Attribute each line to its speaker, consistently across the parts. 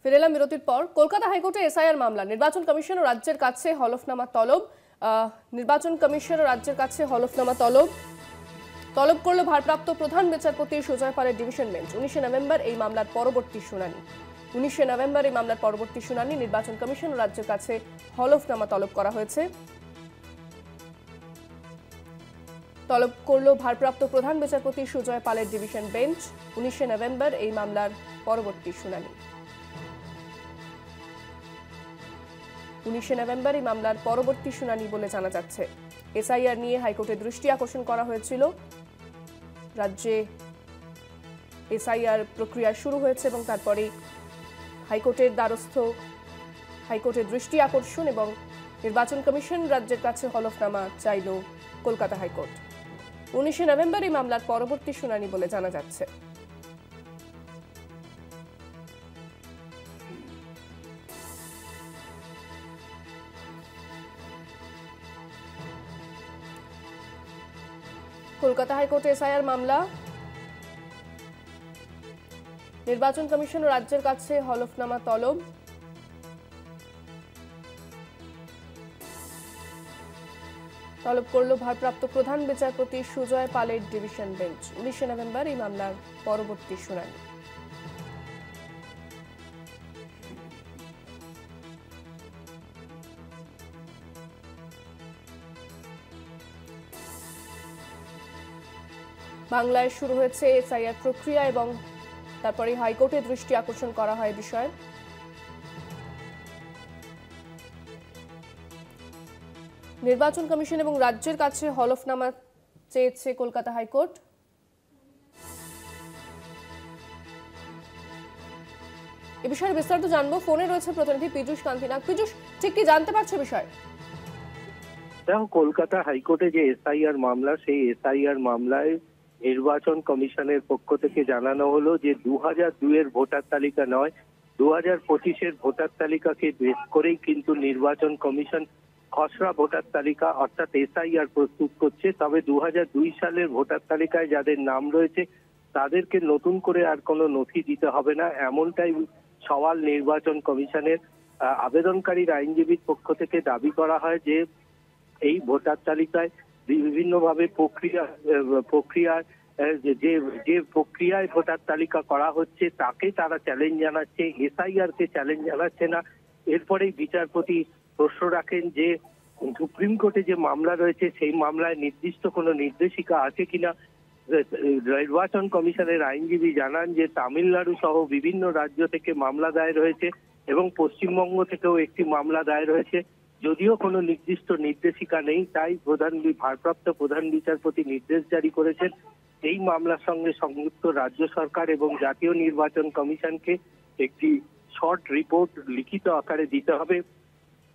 Speaker 1: ফিরে এলাম বিরতির পর। কলকাতা হাইকোর্টে এসআইআর মামলা, নির্বাচন কমিশন ও রাজ্যের কাছে হলফনামা তলব। নির্বাচন কমিশন ও রাজ্যের কাছে হলফনামা তলব করল ভারপ্রাপ্ত প্রধান বিচারপতি সুজয় পালের ডিভিশন বেঞ্চ। 19 নভেম্বর এই মামলার পরবর্তী শুনানি। নির্বাচন কমিশন ও রাজ্যের কাছে হলফনামা তলব করা হয়েছে। তলব করল ভারপ্রাপ্ত প্রধান বিচারপতি সুজয় পালের ডিভিশন বেঞ্চ। 19 নভেম্বর এই মামলার পরবর্তী শুনানি। 19 নভেম্বর এই মামলার পরবর্তী শুনানি বলে জানা যাচ্ছে। এসআইআর নিয়ে হাইকোর্টের দৃষ্টি আকর্ষণ করা হয়েছিল। রাজ্যে এসআইআর প্রক্রিয়া শুরু হয়েছে এবং তারপরে হাইকোর্টের দ্বারস্থ, হাইকোর্টের দৃষ্টি আকর্ষণ এবং নির্বাচন কমিশন রাজ্যের কাছে হলফনামা চাইল কলকাতা হাইকোর্ট। 19 নভেম্বর এই মামলার পরবর্তী শুনানি বলে জানা যাচ্ছে। কলকাতা হাইকোর্টে এসআইআর মামলা, নির্বাচন কমিশন ও রাজ্যের কাছে হলফনামা তলব। করল ভারপ্রাপ্ত প্রধান বিচারপতি সুজয় পালের ডিভিশন বেঞ্চ। 19 নভেম্বর এই মামলার পরবর্তী শুনানি। বাংলায় শুরু হয়েছে এসআইআর প্রক্রিয়া এবং তারপরে হাইকোর্টের দৃষ্টি আকর্ষণ করা হয় বিষয়ে। নির্বাচন কমিশন এবং রাজ্যের কাছে হলফনামা চেয়েছে কলকাতা হাইকোর্ট। এ বিষয়ে বিস্তারিত জানবো, ফোনে রয়েছে প্রতিনিধি পীযূষ কান্তি নাগ। পীযূষ, ঠিক কি জানতে পারছো বিষয়?
Speaker 2: দেখো, কলকাতা হাইকোর্টে যে এসআইআর মামলা, সেই এসআইআর মামলায় নির্বাচন কমিশনের পক্ষ থেকে জানানো হলো যে 2002 এর ভোটার তালিকা নয়, 2025 এর ভোটার তালিকাকে বেস করেই কিন্তু নির্বাচন কমিশন খসড়া ভোটার তালিকা অর্থাৎ এসআইআর প্রস্তুত করছে। তবে 2002 সালের ভোটার তালিকায় যাদের নাম রয়েছে তাদেরকে নতুন করে আর কোনো নথি দিতে হবে না, এমনটাই সওয়াল নির্বাচন কমিশনের। আবেদনকারীর আইনজীবীর পক্ষ থেকে দাবি করা হয় যে এই ভোটার তালিকায় বিভিন্নভাবে যে প্রক্রিয়ায় ভোটার তালিকা করা হচ্ছে তাকে তারা চ্যালেঞ্জ জানাচ্ছে, এসআইআর কে চ্যালেঞ্জ জানাচ্ছে না। এরপরেই বিচারপতি প্রশ্ন রাখেন যে সুপ্রিম কোর্টে যে মামলা রয়েছে সেই মামলায় নির্দিষ্ট কোনো নির্দেশিকা আছে কিনা। নির্বাচন কমিশনের আইনজীবী জানান যে তামিলনাড়ু সহ বিভিন্ন রাজ্য থেকে মামলা দায়ের হয়েছে এবং পশ্চিমবঙ্গ থেকেও একটি মামলা দায়ের হয়েছে। যদিও কোনো নির্দিষ্ট নির্দেশিকা নেই, তাই ভারপ্রাপ্ত প্রধান বিচারপতি নির্দেশ জারি করেছেন এই মামলার সঙ্গে সংযুক্ত রাজ্য সরকার এবং জাতীয় নির্বাচন কমিশনকে একটি শর্ট রিপোর্ট লিখিত আকারে দিতে হবে।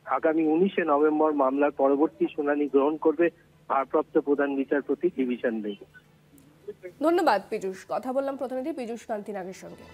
Speaker 2: আগামী 19 নভেম্বর মামলার পরবর্তী শুনানি গ্রহণ করবে ভারপ্রাপ্ত প্রধান বিচারপতি ডিভিশন বেঞ্চ।
Speaker 1: ধন্যবাদ পীযূষ। কথা বললাম প্রতিনিধি পীযূষ কান্তি নাগের সঙ্গে।